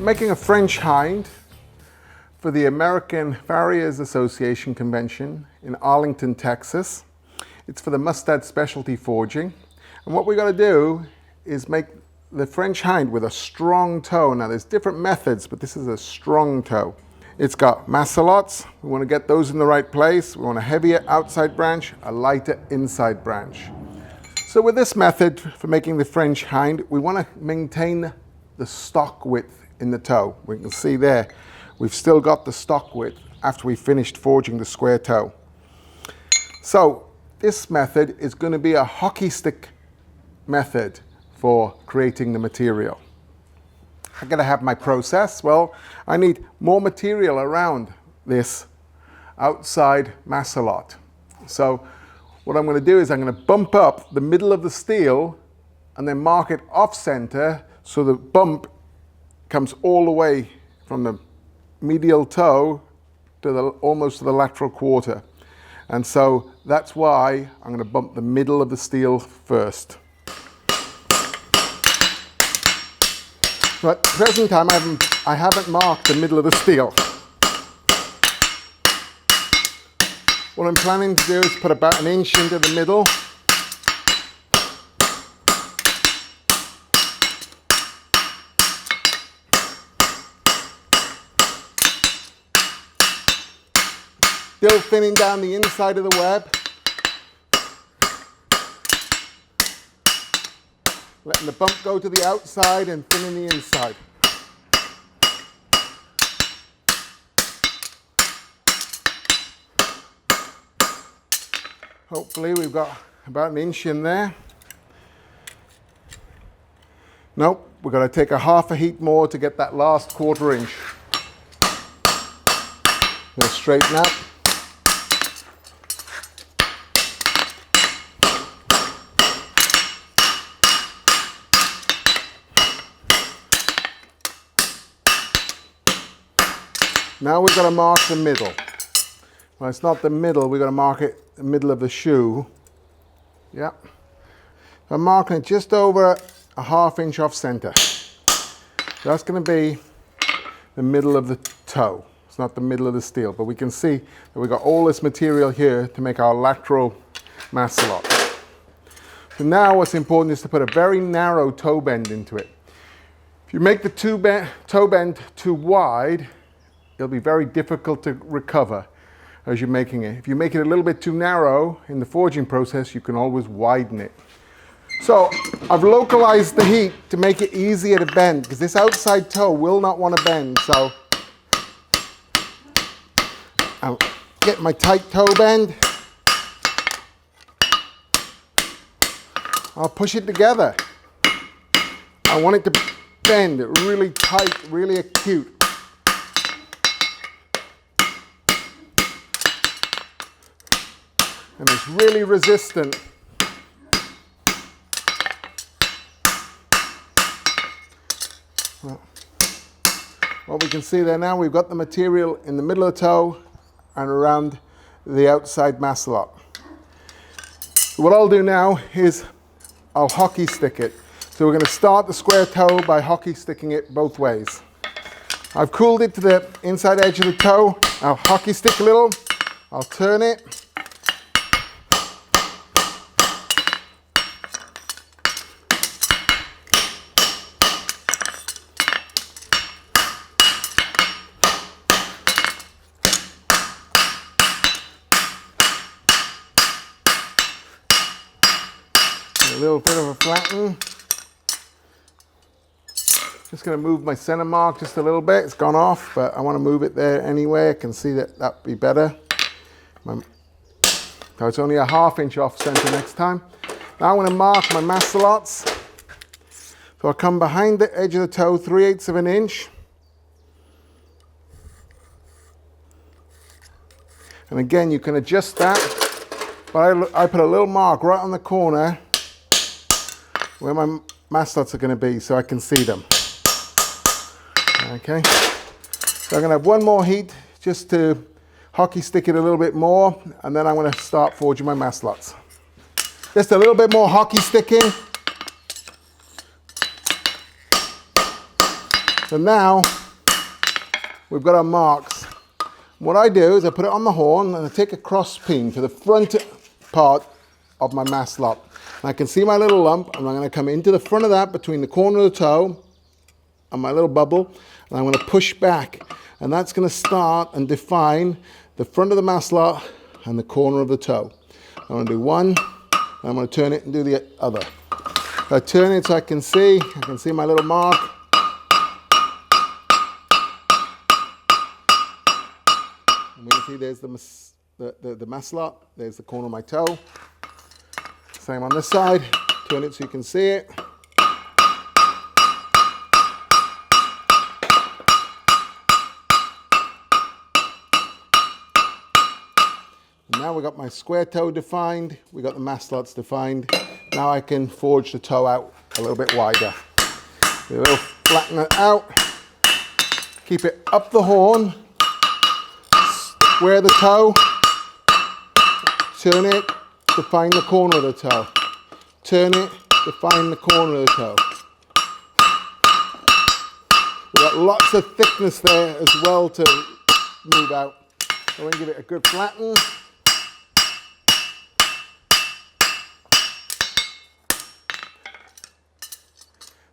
making a French Hind for the American Farriers Association convention in Arlington, Texas. It's for the Mustad specialty forging. And what we're going to do is make the French Hind with a strong toe. Now there's different methods, but this is a strong toe. It's got macelots. We want to get those in the right place. We want a heavier outside branch, a lighter inside branch. So with this method for making the French Hind, we want to maintain the stock width in the toe. We can see there, we've still got the stock width after we finished forging the square toe. So this method is going to be a hockey stick method for creating the material. I'm going to have my process. Well, I need more material around this outside macelot. So what I'm going to do is I'm going to bump up the middle of the steel and then mark it off center so the bump comes all the way from the medial toe to almost to the lateral quarter. And so that's why I'm going to bump the middle of the steel first. So at the present time, I haven't marked the middle of the steel. What I'm planning to do is put about 1 inch into the middle. Still thinning down the inside of the web. Letting the bump go to the outside and thinning the inside. Hopefully we've got about 1 inch in there. Nope, we're going to take a half a heat more to get that last 1/4 inch. We'll straighten up. Now we've got to mark the middle. Well, it's not the middle, we've got to mark it the middle of the shoe. Yep. I'm marking it just over a ½ inch off center. That's going to be the middle of the toe. It's not the middle of the steel, but we can see that we've got all this material here to make our lateral macelot. So now what's important is to put a very narrow toe bend into it. If you make the toe bend too wide, it'll be very difficult to recover as you're making it. If you make it a little bit too narrow in the forging process, you can always widen it. So I've localized the heat to make it easier to bend because this outside toe will not want to bend. So I'll get my tight toe bend. I'll push it together. I want it to bend really tight, really acute. And it's really resistant. Well, what we can see there now, we've got the material in the middle of the toe and around the outside macelot. So what I'll do now is I'll hockey stick it. So we're going to start the square toe by hockey sticking it both ways. I've cooled it to the inside edge of the toe. I'll hockey stick a little. I'll turn it. A little bit of a flatten. Just going to move my center mark just a little bit. It's gone off, but I want to move it there anyway. I can see that that'd be better. So it's only a ½ inch off center next time. Now I'm going to mark my macelots. So I'll come behind the edge of the toe 3/8 of an inch. And again, you can adjust that. But I put a little mark right on the corner where my macelots are going to be so I can see them. Okay, so I'm going to have one more heat just to hockey stick it a little bit more, and then I'm going to start forging my macelots. Just a little bit more hockey sticking. So now we've got our marks. What I do is I put it on the horn and I take a cross peen to the front part of my mast lock. And I can see my little lump, and I'm going to come into the front of that between the corner of the toe and my little bubble, and I'm going to push back, and that's going to start and define the front of the mast lock and the corner of the toe. I'm going to do one, and I'm going to turn it and do the other. I turn it so I can see my little mark. And you can see there's the mast lock, there's the corner of my toe. Same on this side, turn it so you can see it. And now we've got my square toe defined, we've got the mast lots defined. Now I can forge the toe out a little bit wider. A little flatten it out, keep it up the horn, square the toe, turn it, define the corner of the toe. Turn it, define the corner of the toe. We've got lots of thickness there as well to move out. I'm going to give it a good flatten.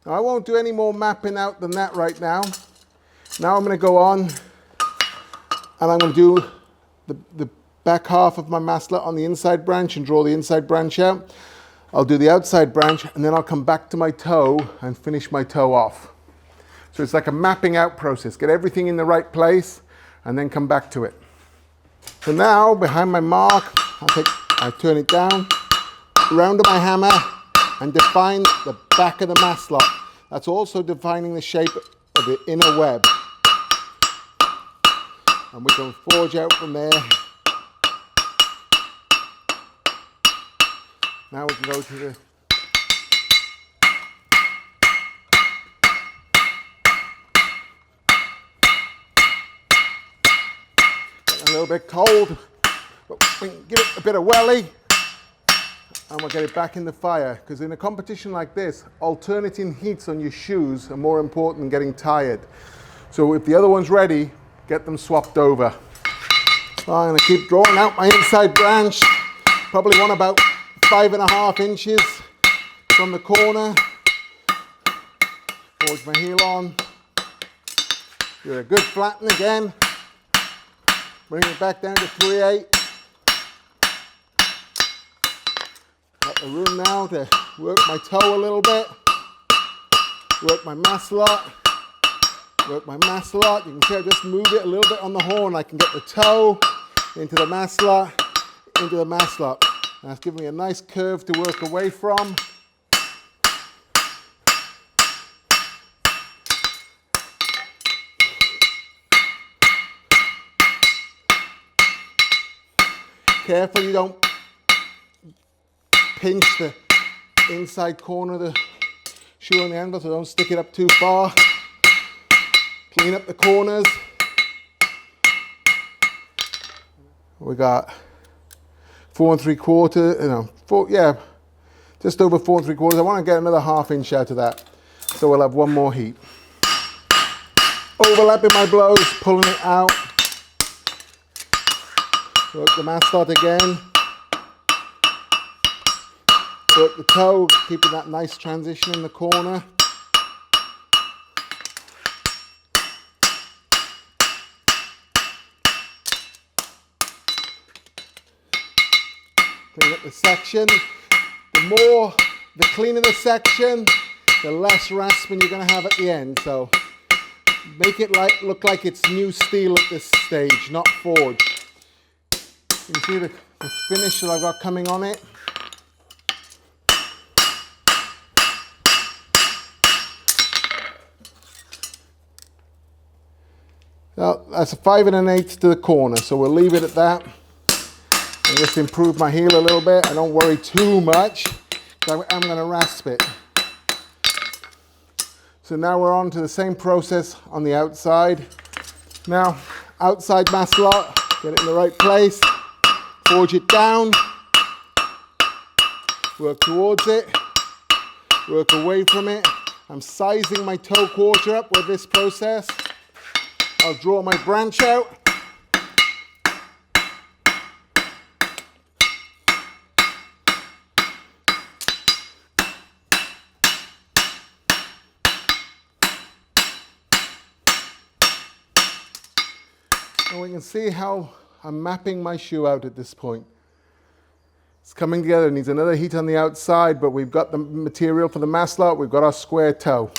Now I won't do any more mapping out than that right now. Now I'm going to go on and I'm going to do the back half of my mast lock on the inside branch and draw the inside branch out. I'll do the outside branch and then I'll come back to my toe and finish my toe off. So it's like a mapping out process. Get everything in the right place and then come back to it. So now behind my mark, I turn it down, round my hammer and define the back of the mast lock. That's also defining the shape of the inner web. And we can forge out from there. Now we can go to the a little bit cold, but we can give it a bit of welly and we'll get it back in the fire, because in a competition like this, alternating heats on your shoes are more important than getting tired. So if the other one's ready, get them swapped over. So I'm going to keep drawing out my inside branch, probably want about 5.5 inches from the corner. Forge my heel on. Do a good flatten again. Bring it back down to 3/8. Got the room now to work my toe a little bit. Work my mast lock. Work my mast lock. You can see I just move it a little bit on the horn. I can get the toe into the mast lock, into the mast lock. And that's giving me a nice curve to work away from. Careful you don't pinch the inside corner of the shoe on the anvil, so don't stick it up too far. Clean up the corners. We got 4 3/4, just over 4 3/4. I want to get another 1/2 inch out of that, so we'll have one more heat. Overlapping my blows, pulling it out. Work the mast lock again. Work the toe, keeping that nice transition in the corner. Clean up the section. The cleaner the section, the less rasping you're going to have at the end. So make it look like it's new steel at this stage, not forged. You can see the finish that I've got coming on it. Now, that's a 5 1/8 to the corner, so we'll leave it at that. And just improve my heel a little bit. I don't worry too much, I'm going to rasp it. So now we're on to the same process on the outside. Now, outside mast lock, get it in the right place, forge it down, work towards it, work away from it, I'm sizing my toe quarter up with this process. I'll draw my branch out. And we can see how I'm mapping my shoe out at this point. It's coming together. It needs another heat on the outside, but we've got the material for the maslot. We've got our square toe.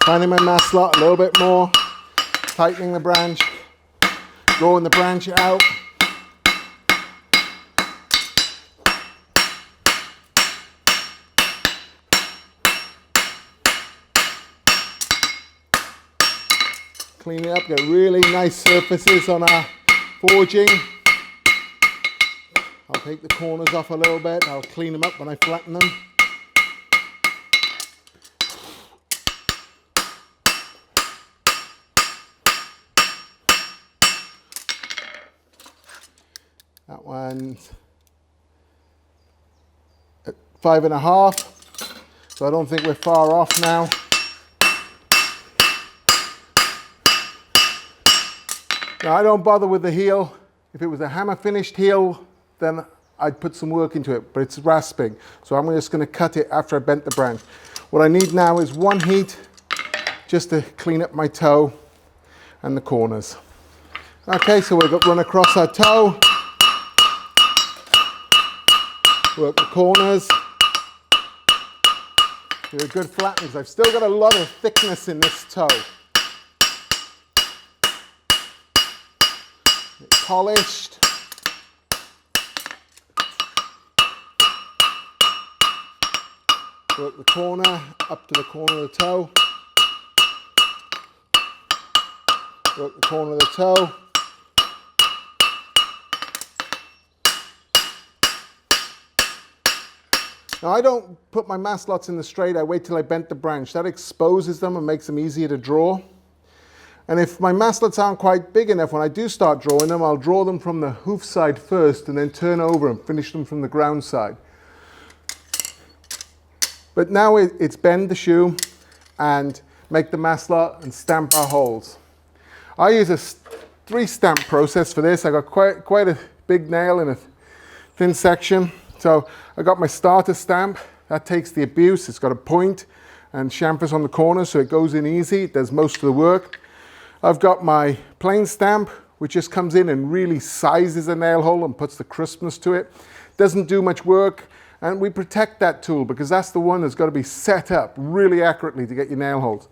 Finding my maslot a little bit more, tightening the branch, drawing the branch out. Clean it up, get really nice surfaces on our forging. I'll take the corners off a little bit. I'll clean them up when I flatten them. That one's at 5.5, so I don't think we're far off now. Now I don't bother with the heel. If it was a hammer finished heel, then I'd put some work into it, but it's rasping. So I'm just going to cut it after I bent the branch. What I need now is one heat just to clean up my toe and the corners. Okay, so we've got run across our toe, work the corners, do a good flatten because I've still got a lot of thickness in this toe. Polished. Work the corner up to the corner of the toe. Work the corner of the toe. Now I don't put my maslots in the straight, I wait till I bent the branch. That exposes them and makes them easier to draw. And if my maslots aren't quite big enough, when I do start drawing them, I'll draw them from the hoof side first and then turn over and finish them from the ground side. But now it's bend the shoe and make the maslot and stamp our holes. I use a 3-stamp process for this. I got quite a big nail in a thin section. So I got my starter stamp. That takes the abuse. It's got a point and chamfers on the corners, so it goes in easy. It does most of the work. I've got my plain stamp, which just comes in and really sizes a nail hole and puts the crispness to it. Doesn't do much work, and we protect that tool because that's the one that's got to be set up really accurately to get your nail holes.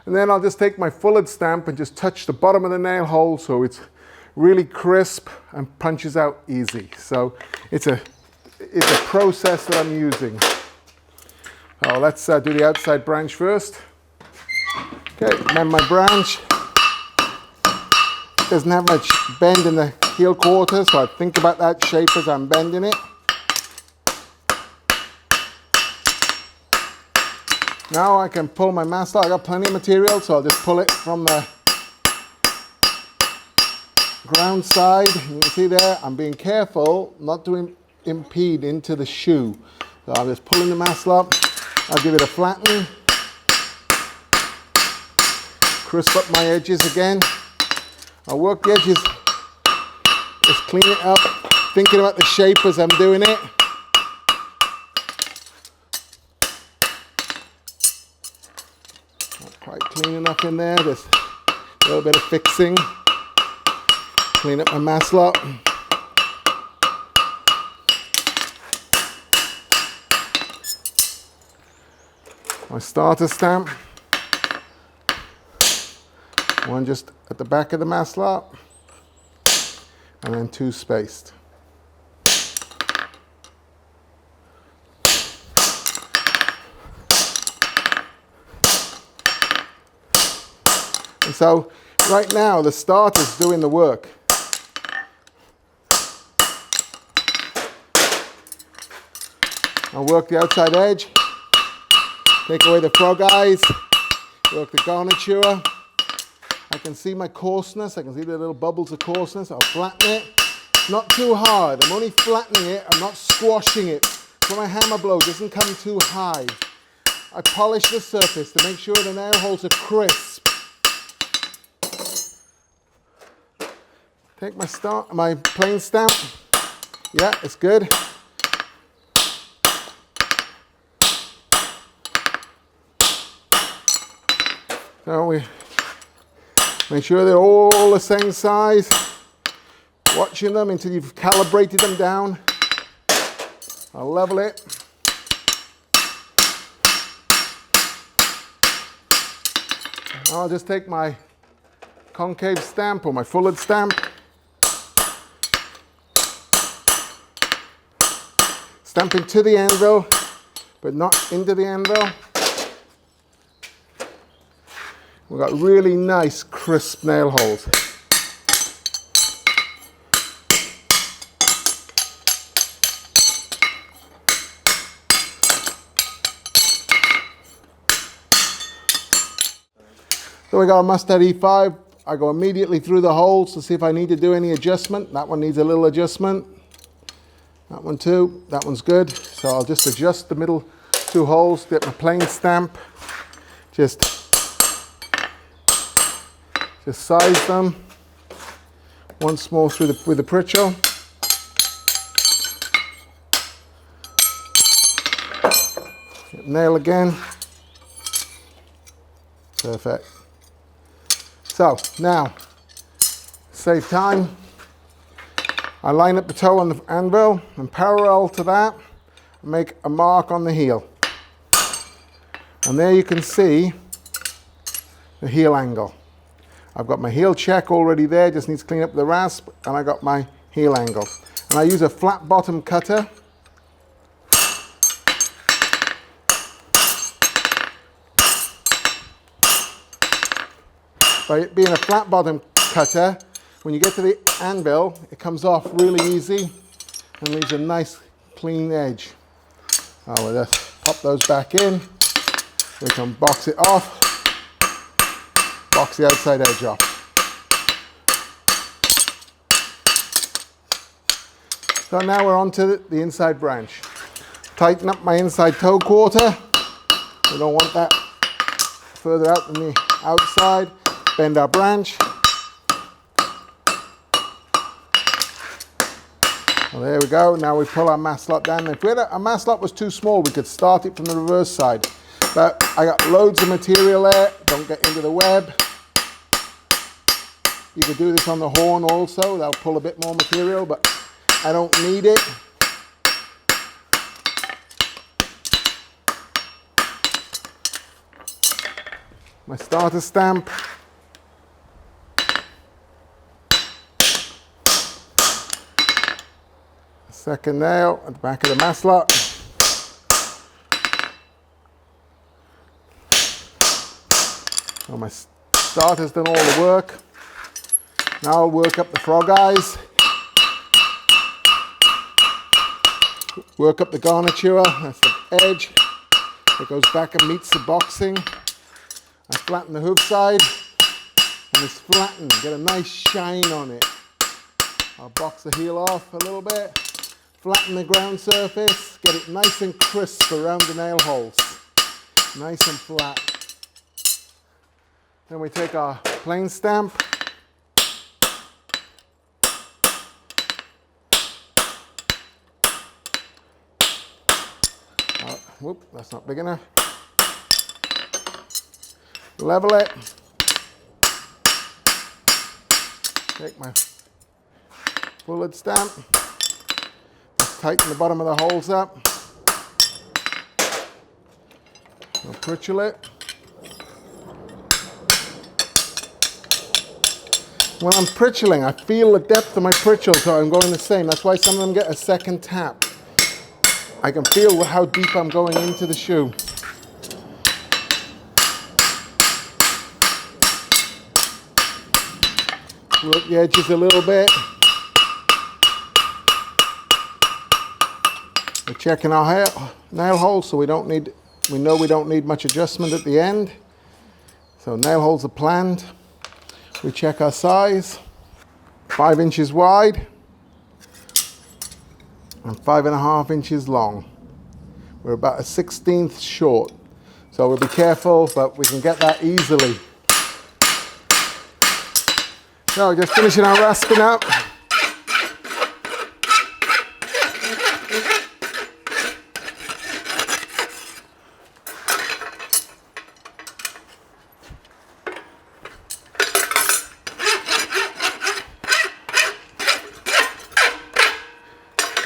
And then I'll just take my fullered stamp and just touch the bottom of the nail hole so it's really crisp and punches out easy. So it's a process that I'm using. Oh, let's do the outside branch first. Okay, bend my branch. Doesn't have much bend in the heel quarter, so I think about that shape as I'm bending it. Now I can pull my maslot. I got plenty of material, so I'll just pull it from the ground side. You can see there, I'm being careful not to impede into the shoe. So I'm just pulling the maslot. I'll give it a flatten. Crisp up my edges again. I'll work the edges, just clean it up, thinking about the shape as I'm doing it. Not quite clean enough in there, just a little bit of fixing. Clean up my maslot. My starter stamp. One just at the back of the maslot, and then 2 spaced. And so right now the starter's doing the work. I'll work the outside edge, take away the frog eyes, work the garniture. I can see my coarseness, I can see the little bubbles of coarseness. I'll flatten it, Not too hard. I'm only flattening it. I'm not squashing it. So my hammer blow doesn't come too high. I polish the surface to make sure the nail holes are crisp. Take my plane stamp. Yeah, it's good. So we make sure they're all the same size. Watching them until you've calibrated them down. I'll level it. Now I'll just take my concave stamp or my fullered stamp. Stamp into the anvil, but not into the anvil. We've got really nice crisp nail holes. So we got a Mustad E5. I go immediately through the holes to see if I need to do any adjustment. That one needs a little adjustment. That one too. That one's good. So I'll just adjust the middle two holes, get my plane stamp. Just size them once more through with the Pritchel. Nail again. Perfect. So now, save time. I line up the toe on the anvil, and parallel to that, I make a mark on the heel. And there you can see the heel angle. I've got my heel check already there, just needs to clean up the rasp, and I got my heel angle. And I use a flat bottom cutter. By it being a flat bottom cutter, when you get to the anvil, it comes off really easy and leaves a nice clean edge. We'll just pop those back in. We can box it off, box the outside edge off. So now we're on to the inside branch. Tighten up my inside toe quarter. We don't want that further out than the outside. Bend our branch. Well, there we go. Now we pull our mass slot down. If our mass slot was too small, we could start it from the reverse side. But I got loads of material there. Don't get into the web. You could do this on the horn also. That'll pull a bit more material, but I don't need it. My starter stamp. Second nail at the back of the mass slot. So my starter's done all the work. Now I'll work up the frog eyes. Work up the garniture, that's the edge. It goes back and meets the boxing. I flatten the hoof side and it's flattened. Get a nice shine on it. I'll box the heel off a little bit. Flatten the ground surface, get it nice and crisp around the nail holes. Nice and flat. Then we take our plane stamp. Whoop, that's not big enough. Level it. Take my fullered stamp. Tighten the bottom of the holes up. I'll Pritchel it. When I'm Pritcheling, I feel the depth of my Pritchel, so I'm going the same. That's why some of them get a second tap. I can feel how deep I'm going into the shoe. Work the edges a little bit. We're checking our nail holes, so we know we don't need much adjustment at the end. So nail holes are planned. We check our size, 5 inches wide. and 5.5 inches long. We're about a 1/16 short. So we'll be careful, but we can get that easily. So just finishing our rasping up.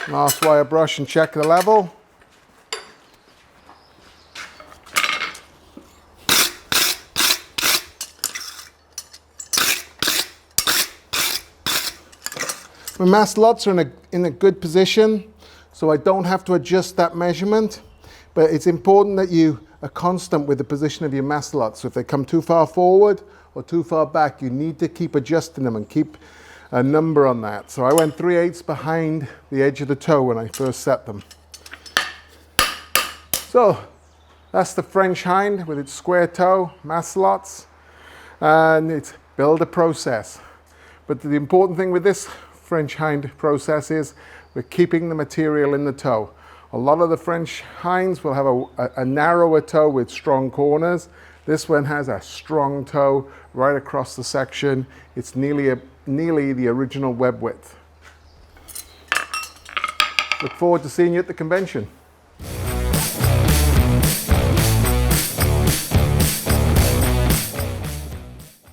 Last wire brush and check the level. My master lots are in a good position, so I don't have to adjust that measurement, but it's important that you are constant with the position of your master lots. So if they come too far forward or too far back, you need to keep adjusting them and keep a number on that. So I went 3/8 behind the edge of the toe when I first set them. So that's the French Hind with its square toe, master lots, and it's builder process. But the important thing with this French Hind process is we're keeping the material in the toe. A lot of the French Hinds will have a narrower toe with strong corners. This one has a strong toe right across the section. It's nearly the original web width. Look forward to seeing you at the convention.